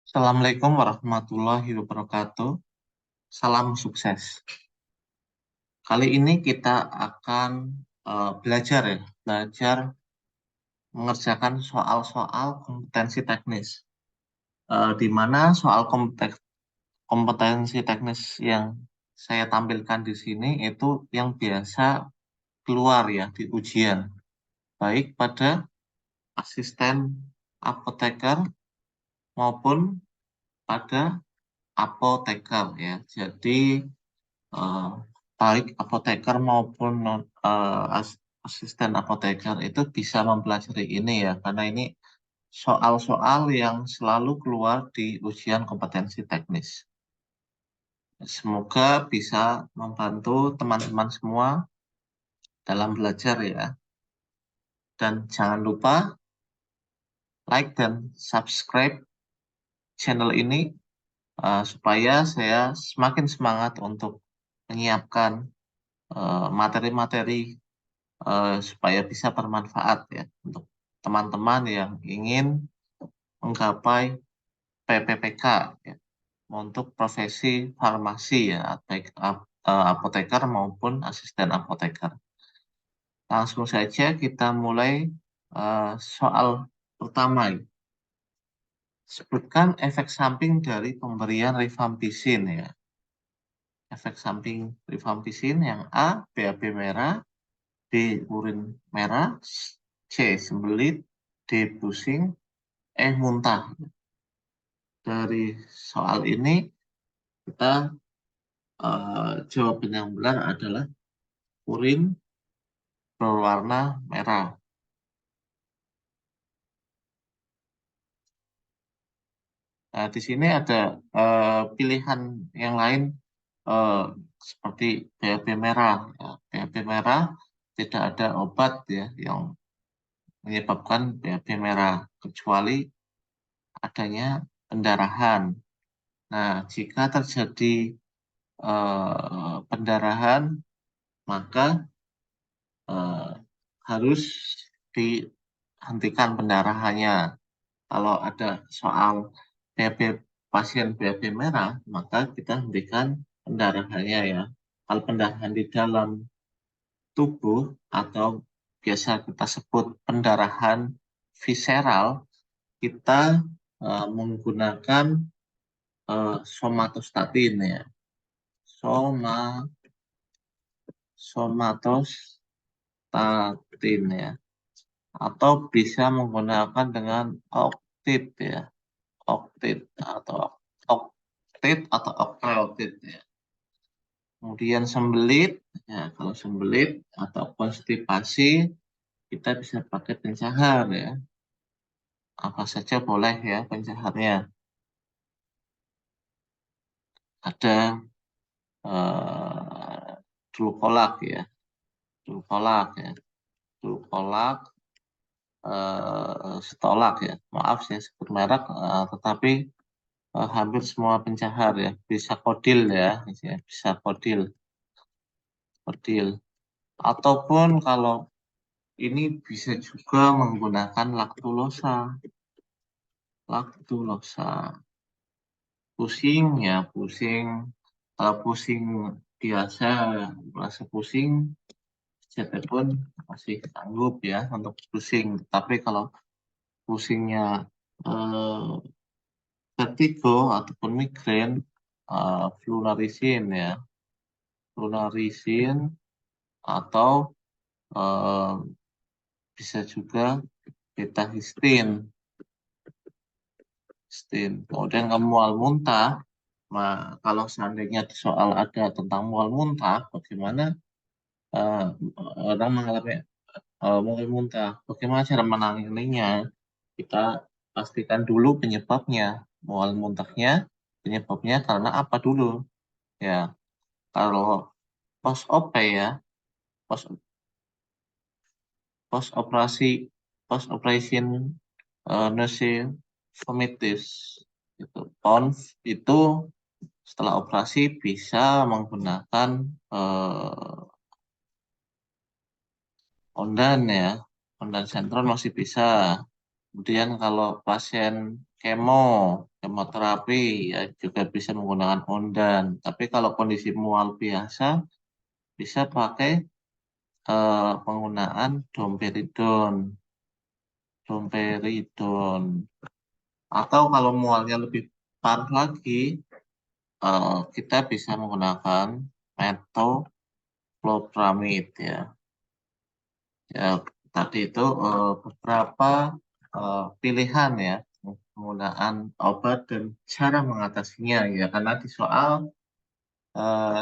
Assalamualaikum warahmatullahi wabarakatuh. Salam sukses. Kali ini kita akan belajar mengerjakan soal-soal kompetensi teknis. Di mana soal kompetensi teknis yang saya tampilkan di sini itu yang biasa keluar ya di ujian, baik pada asisten apoteker maupun pada apoteker ya. Jadi eh, baik apoteker maupun asisten apoteker itu bisa mempelajari ini ya, karena ini soal-soal yang selalu keluar di ujian kompetensi teknis. Semoga bisa membantu teman-teman semua dalam belajar ya. Dan jangan lupa like dan subscribe channel ini supaya saya semakin semangat untuk menyiapkan materi-materi supaya bisa bermanfaat ya untuk teman-teman yang ingin menggapai PPPK ya, untuk profesi farmasi ya, baik apoteker maupun asisten apoteker. Langsung saja kita mulai soal pertama. Sebutkan efek samping dari pemberian rifampicin ya. Efek samping rifampicin yang A, BAB merah, B, urin merah, C, sembelit, D, pusing, E, muntah. Dari soal ini kita jawaban yang benar adalah urin berwarna merah. Nah, di sini ada pilihan yang lain eh, seperti BAB merah. Ya, BAB merah tidak ada obat ya yang menyebabkan BAB merah kecuali adanya pendarahan. Nah, jika terjadi pendarahan, maka eh, harus dihentikan pendarahannya. Kalau ada soal BAB pasien BAB merah, maka kita hentikan pendarahannya ya. Kalau pendarahan di dalam tubuh atau biasa kita sebut pendarahan visceral, kita menggunakan somatostatin ya. Somatostatin ya. Atau bisa menggunakan dengan oktid ya. Oktid atau oktid atau oktaoktid ya. Kemudian sembelit, ya kalau sembelit atau konstipasi kita bisa pakai pencahar ya. Apa saja boleh ya pencaharnya. Ada glukolak ya, glukolak ya, glukolak, stolak ya. Maaf saya sebut merek, tetapi hampir semua pencahar ya. Bisa kodil ya, bisa kodil, kodil. Ataupun kalau ini bisa juga menggunakan laktulosa. Laktulosa. Pusing ya, pusing. Kalau pusing biasa, merasa pusing, siapa pun masih sanggup ya untuk pusing. Tapi kalau pusingnya eh, vertigo ataupun migrain, flunarizin ya, flunarizin atau eh, bisa juga beta histin. Kemudian mual muntah. Nah, kalau seandainya di soal ada tentang mual muntah, bagaimana eh, orang mengalami mual muntah? Bagaimana cara menanganinya? Kita pastikan dulu penyebabnya. Mual muntahnya, penyebabnya karena apa dulu? Ya, kalau post op ya, post post operasi, post operation nosocomitis itu PONV itu setelah operasi bisa menggunakan ondan ya, ondan sentral masih bisa. Kemudian kalau pasien kemo, kemoterapi ya juga bisa menggunakan Ondan. Tapi kalau kondisi mual biasa bisa pakai penggunaan domperidon. Domperidon. Atau kalau mualnya lebih parah lagi, kita bisa menggunakan metoclopramid ya. Ya, tadi itu beberapa pilihan ya penggunaan obat dan cara mengatasinya ya. Karena di soal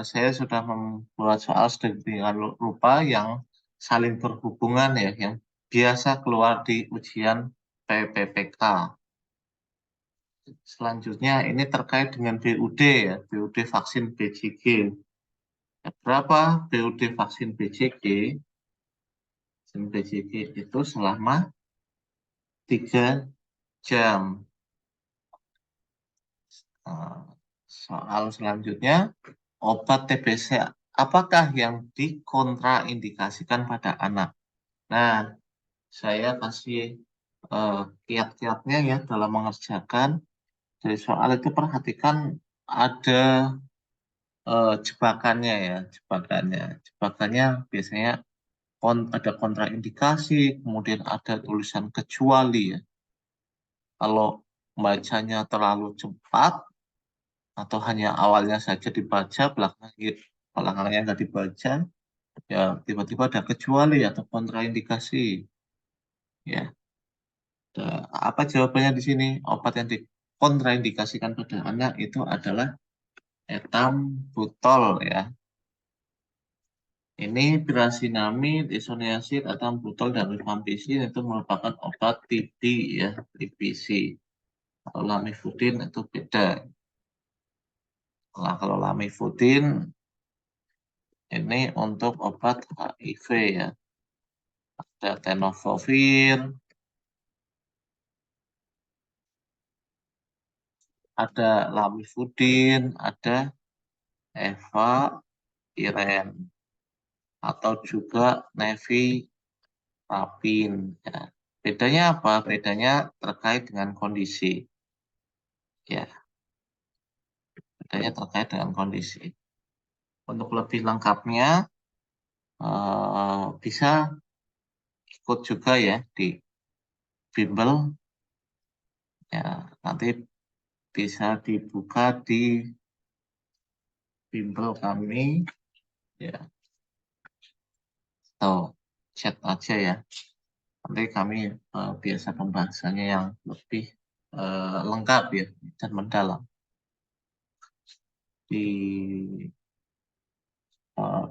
saya sudah membuat soal sedemikian rupa yang saling berhubungan ya, yang biasa keluar di ujian PPPK. Selanjutnya ini terkait dengan BUD ya, BUD vaksin BCG. Ya, berapa BUD vaksin BCG? Vaksin BCG itu selama 3 jam. Nah, soal selanjutnya, obat TBC apakah yang dikontraindikasikan pada anak? Nah, saya kasih kiat-kiatnya ya dalam mengerjakan. Dari soal itu perhatikan ada jebakannya ya, jebakannya. Jebakannya biasanya ada kontraindikasi, kemudian ada tulisan kecuali ya. Kalau bacanya terlalu cepat atau hanya awalnya saja dibaca, belakangnya nggak dibaca, ya tiba-tiba ada kecuali atau kontraindikasi. Ya, apa jawabannya di sini? Obat yang dikontraindikasikan pada anak itu adalah etambutol ya. Ini pirasinamid, isoniazid, etambutol, dan rifampicin itu merupakan obat TB ya, TBC. Kalau lamivudin itu beda. Nah, kalau lamivudin ini untuk obat HIV ya. Ada tenofovir, ada lamivudin, ada evairen, atau juga nevirapin. Ya. Bedanya apa? Bedanya terkait dengan kondisi. Ya, bedanya terkait dengan kondisi. Untuk lebih lengkapnya, bisa ikut juga ya di bimbel. Ya, nanti bisa dibuka di bimbel kami. Ya, atau chat aja ya. Nanti kami biasa pembahasannya yang lebih lengkap ya dan mendalam di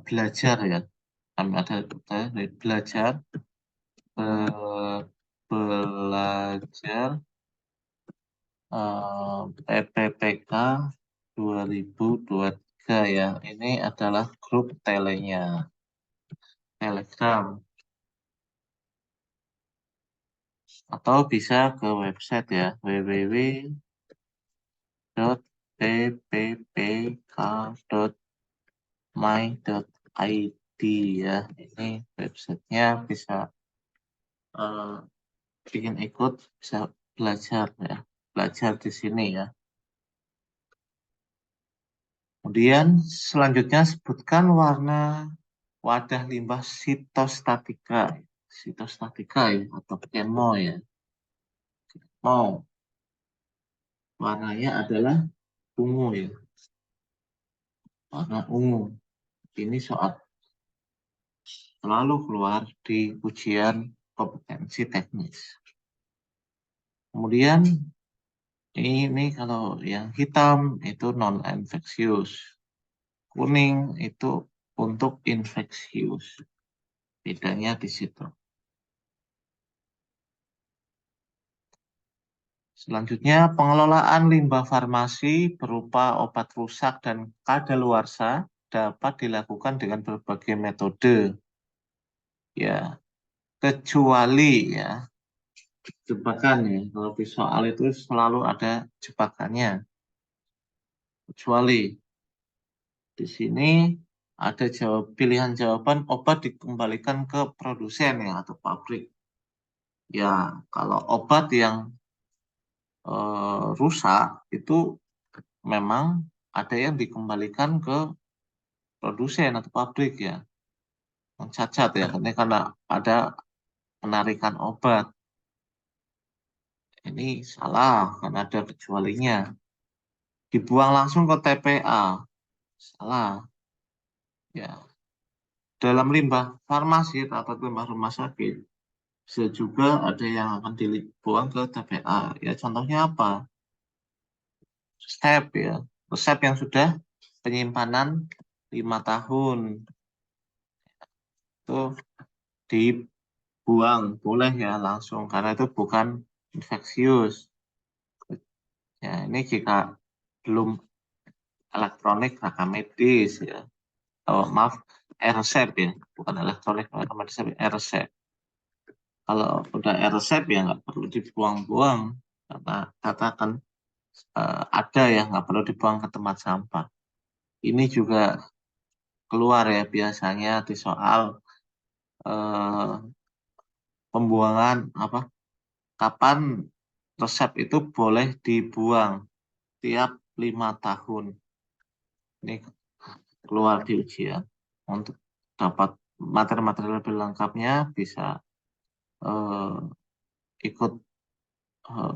belajar ya. Kami ada belajar belajar PPPK 2023 ya. Ini adalah grup telenya Telegram, atau bisa ke website ya, www.pppk.my.id ya. Ini websitenya, bisa bikin ikut, bisa belajar ya, belajar di sini ya. Kemudian selanjutnya sebutkan warna wadah limbah sitostatika. Sitostatika ya, atau KEMO ya. Mau warnanya adalah ungu ya. Warna ungu. Ini soal selalu keluar di ujian kompetensi teknis. Kemudian ini kalau yang hitam itu non-infeksius. Kuning itu untuk infeksius. Bedanya di situ. Selanjutnya, pengelolaan limbah farmasi berupa obat rusak dan kadaluarsa dapat dilakukan dengan berbagai metode. Ya, kecuali ya, jebakan ya. Kalau di soal itu selalu ada jebakannya. Kecuali di sini ada pilihan jawaban obat dikembalikan ke produsen ya atau pabrik. Ya, kalau obat yang rusak itu memang ada yang dikembalikan ke produsen atau pabrik ya, yang cacat ya, karena ada penarikan obat. Ini salah karena ada kecualinya. Dibuang langsung ke TPA, salah. Ya, dalam limbah farmasi atau limbah rumah sakit, bisa juga ada yang akan dibuang ke TPA. Ya, contohnya apa? Resep ya, resep yang sudah penyimpanan 5 tahun itu dibuang, boleh ya langsung karena itu bukan infeksius. Ya, ini jika belum elektronik rekam medis ya. Oh, maaf, e-resep ya, bukan elektronik rekam medis, tapi e-resep. Kalau udah e-resep ya nggak perlu dibuang-buang karena data kan ada yang nggak perlu dibuang ke tempat sampah. Ini juga keluar ya biasanya di soal eh, pembuangan apa? Kapan resep itu boleh dibuang tiap 5 tahun. Ini keluar di ujian. Untuk dapat materi-materi lebih lengkapnya bisa eh, ikut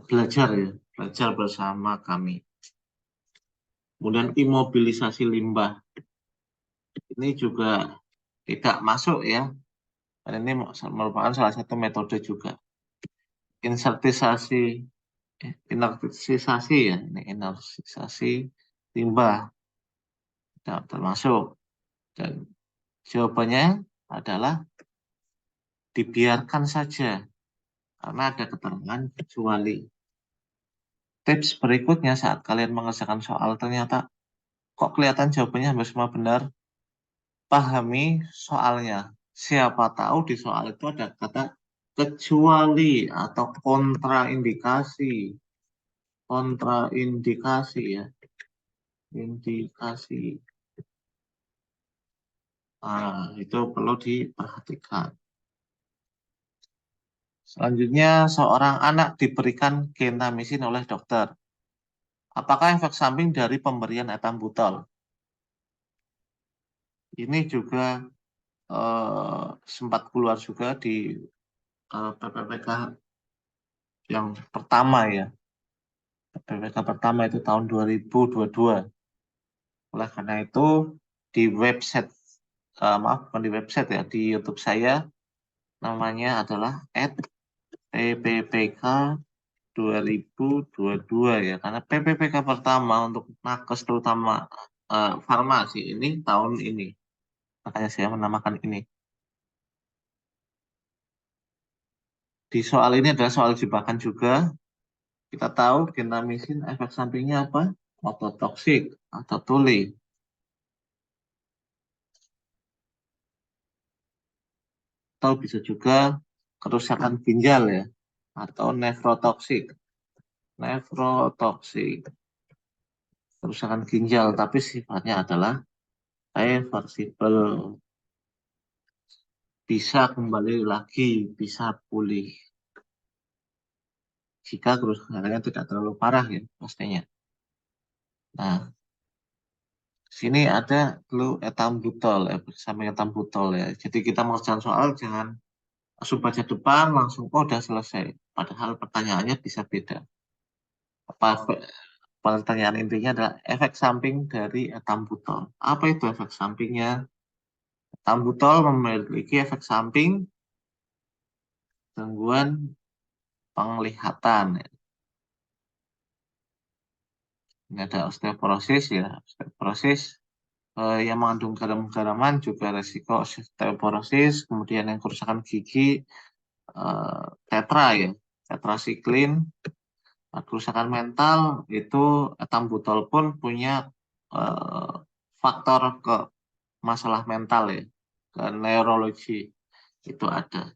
belajar ya, belajar bersama kami. Kemudian imobilisasi limbah ini juga tidak masuk ya. Dan ini merupakan salah satu metode juga. Insertisasi, inertisasi ya, ini inertisasi limbah tidak termasuk. Dan jawabannya adalah dibiarkan saja karena ada keterangan kecuali. Tips berikutnya saat kalian mengerjakan soal ternyata kok kelihatan jawabannya hampir semua benar, pahami soalnya. Siapa tahu di soal itu ada kata kecuali atau kontraindikasi. Kontraindikasi ya, indikasi. Nah, itu perlu diperhatikan. Selanjutnya, seorang anak diberikan gentamicin oleh dokter. Apakah efek samping dari pemberian etambutol? Ini juga sempat keluar juga di PPPK yang pertama ya. PPPK pertama itu tahun 2022. Oleh karena itu di website, maaf bukan di website ya, di YouTube saya namanya adalah @pppk 2022 ya. Karena PPPK pertama untuk nakes terutama farmasi ini tahun ini. Makanya saya menamakan ini. Di soal ini adalah soal jebakan juga. Kita tahu gentamicin efek sampingnya apa? Ototoksik atau tuli. Atau bisa juga kerusakan ginjal ya. Atau nefrotoksik. Nefrotoksik. Kerusakan ginjal. Tapi sifatnya adalah reversible. Bisa kembali lagi. Bisa pulih. Jika kerusakannya tidak terlalu parah ya pastinya. Nah, sini ada dulu etambutol ya, sampai etambutol ya. Jadi kita mengerjakan soal jangan langsung baca depan langsung oh udah selesai. Padahal pertanyaannya bisa beda. Apa pertanyaan intinya adalah efek samping dari etambutol. Apa itu efek sampingnya? Etambutol memiliki efek samping gangguan penglihatan. Ini ada osteoporosis ya, osteoporosis yang mengandung garam-garaman juga resiko osteoporosis, kemudian yang kerusakan gigi tetra ya, tetrasiklin. Nah, kerusakan mental itu etambutol pun punya eh, faktor ke masalah mental ya, ke neurologi itu ada.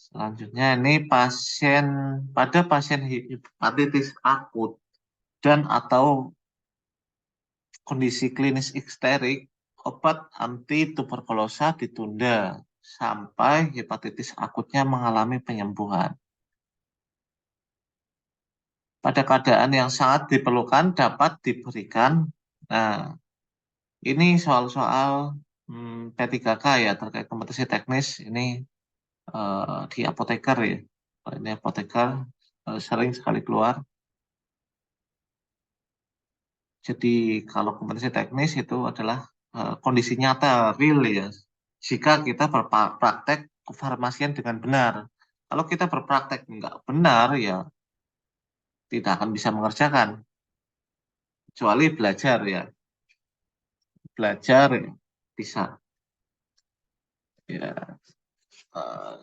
Selanjutnya ini pada pasien hepatitis akut dan atau kondisi klinis histerik, obat anti tuberkulosa ditunda sampai hepatitis akutnya mengalami penyembuhan. pada keadaan yang sangat diperlukan dapat diberikan. Nah, ini soal-soal P3K ya terkait kompetensi teknis ini di apoteker ya. Ini apoteker sering sekali keluar. Jadi kalau kompetensi teknis itu adalah kondisi nyata, real ya. Jika kita berpraktek kefarmasian dengan benar. Kalau kita berpraktek nggak benar ya tidak akan bisa mengerjakan. Kecuali belajar ya. Belajar ya, bisa. Ya, eh,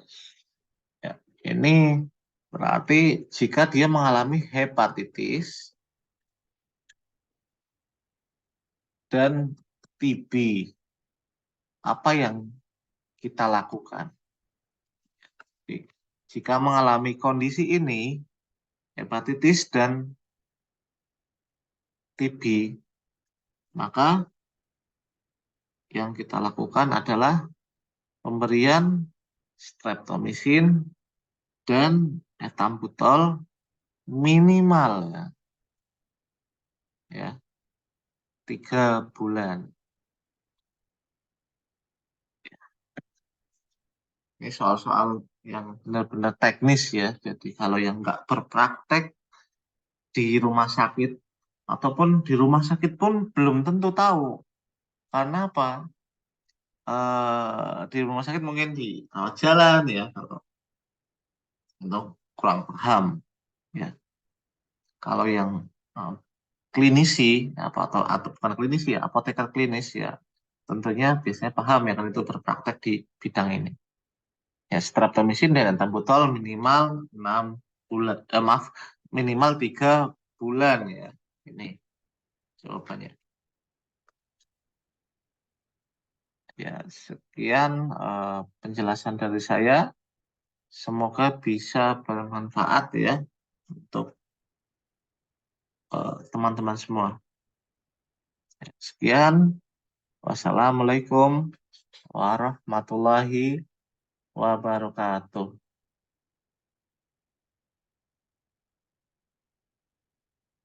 ya. Ini berarti jika dia mengalami hepatitis dan TB, apa yang kita lakukan? Jika mengalami kondisi ini, hepatitis dan TB, maka yang kita lakukan adalah pemberian streptomycin dan ethambutol minimal ya 3 bulan. Ini soal-soal yang benar-benar teknis ya. Jadi kalau yang nggak berpraktek di rumah sakit ataupun di rumah sakit pun belum tentu tahu. Karena apa? Di rumah sakit mungkin di rawat jalan ya, atau kurang paham ya. Kalau yang eh, klinisi atau bukan klinisi ya, apoteker klinis ya, tentunya biasanya paham ya kan itu berpraktek di bidang ini. Ya, streptomycin dan ethambutol minimal 6 bulan, maaf, minimal 3 bulan ya. Ini jawabannya. Ya, sekian penjelasan dari saya. Semoga bisa bermanfaat ya untuk teman-teman semua. Sekian, wassalamualaikum warahmatullahi wabarakatuh.